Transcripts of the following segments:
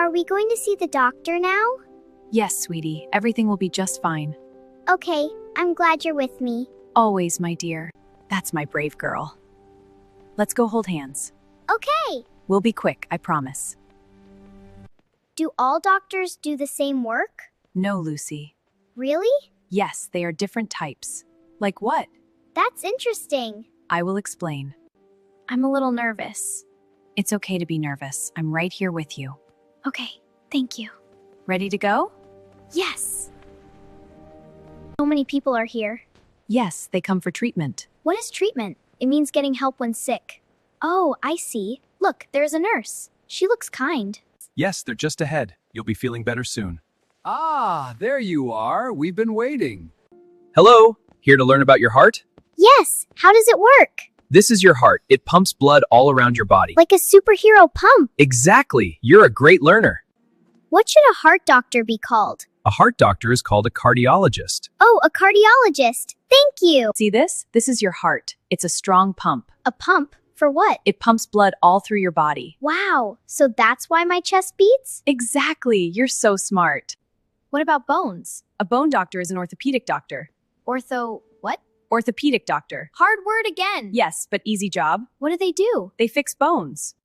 Are we going to see the doctor now? Yes, sweetie. Everything will be just fine. Okay, I'm glad you're with me. Always, my dear. That's my brave girl. Let's go hold hands. Okay. We'll be quick, I promise. Do all doctors do the same work? No, Lucy. Really? Yes, they are different types. Like what? That's interesting. I will explain. I'm a little nervous. It's okay to be nervous. I'm right here with you. Okay, thank you. Ready to go? Yes. So many people are here. Yes, they come for treatment. What is treatment? It means getting help when sick. Oh, I see. Look, there's a nurse. She looks kind. Yes, they're just ahead. You'll be feeling better soon. Ah, there you are. We've been waiting. Hello, here to learn about your heart? Yes, how does it work? This is your heart. It pumps blood all around your body. Like a superhero pump. Exactly. You're a great learner. What should a heart doctor be called? A heart doctor is called a cardiologist. Oh, a cardiologist. Thank you. See this? This is your heart. It's a strong pump. A pump? For what? It pumps blood all through your body. Wow, so that's why my chest beats? Exactly. You're so smart. What about bones? A bone doctor is an orthopedic doctor. What? Orthopedic doctor. Hard word again. Yes, but easy job. What do they do? They fix bones.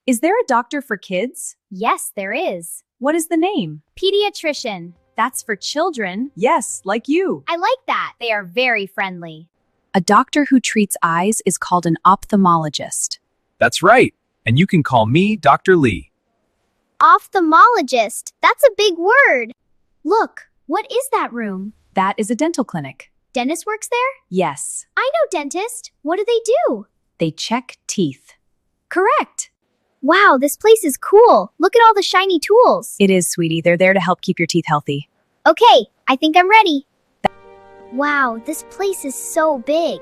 Is there a doctor for kids? Yes, there is. What is the name? Pediatrician. That's for children. Yes, like you. I like that. They are very friendly. A doctor who treats eyes is called an ophthalmologist. That's right. And you can call me Dr. Lee. Ophthalmologist. That's a big word. Look, what is that room? That is a dental clinic. Dentist works there? Yes. I know dentist. What do they do? They check teeth. Correct. Wow, this place is cool. Look at all the shiny tools. It is, sweetie. They're there to help keep your teeth healthy. Okay, I think I'm ready. Wow, this place is so big.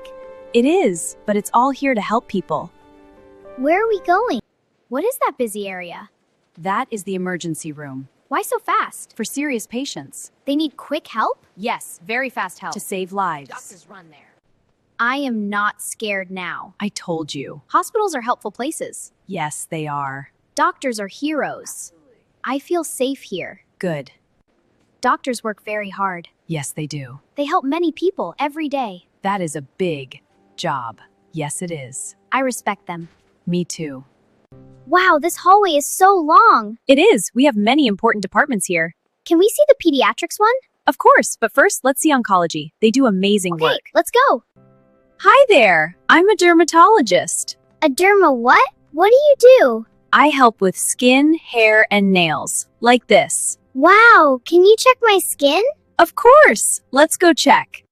It is, but it's all here to help people. Where are we going? What is that busy area? That is the emergency room. Why so fast? For serious patients. They need quick help? Yes, very fast help. To save lives. Doctors run there. I am not scared now. I told you. Hospitals are helpful places. Yes, they are. Doctors are heroes. I feel safe here. Good. Doctors work very hard. Yes, they do. They help many people every day. That is a big job. Yes, it is. I respect them. Me too. Wow, this hallway is so long. It is. We have many important departments here. Can we see the pediatrics one? Of course, but first, let's see oncology. They do amazing Okay, work. let's go. Hi there. I'm a dermatologist. A derma what? What do you do? I help with skin, hair, and nails. Like this. Wow, can you check my skin? Of course. Let's go check.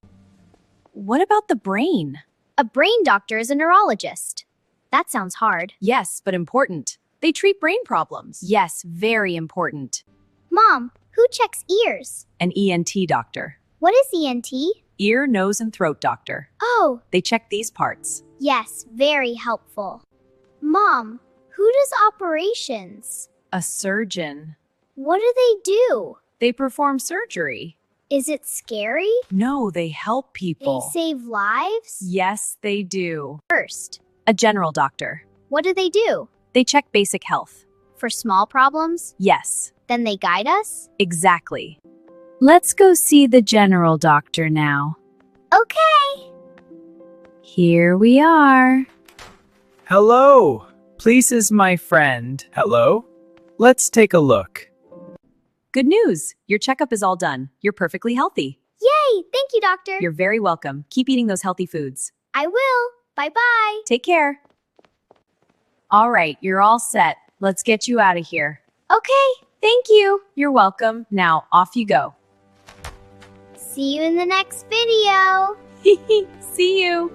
What about the brain? A brain doctor is a neurologist. That sounds hard. Yes, but important. They treat brain problems. Yes, very important. Mom, who checks ears? An ENT doctor. What is ENT? Ear, nose, and throat doctor. Oh, They check these parts. yes, very helpful. Mom, who does operations? A surgeon. What do they do? They perform surgery. Is it scary? No, they help They people. save lives? Yes, they do. First, A general doctor. what do they do? They check basic health. For small problems? Yes, Then they guide us? exactly. Let's go see the general doctor now. Okay. Here we are. Hello. Please is my friend. Hello? Let's take a look. Good news. Your checkup is all done. You're perfectly healthy. Yay, thank you, doctor. You're very welcome. Keep eating those healthy foods. I will. Bye-bye. Take care. All right, you're all set. Let's get you out of here. Okay, Thank you. You're welcome. Now, off you go. see you in the next video. See you.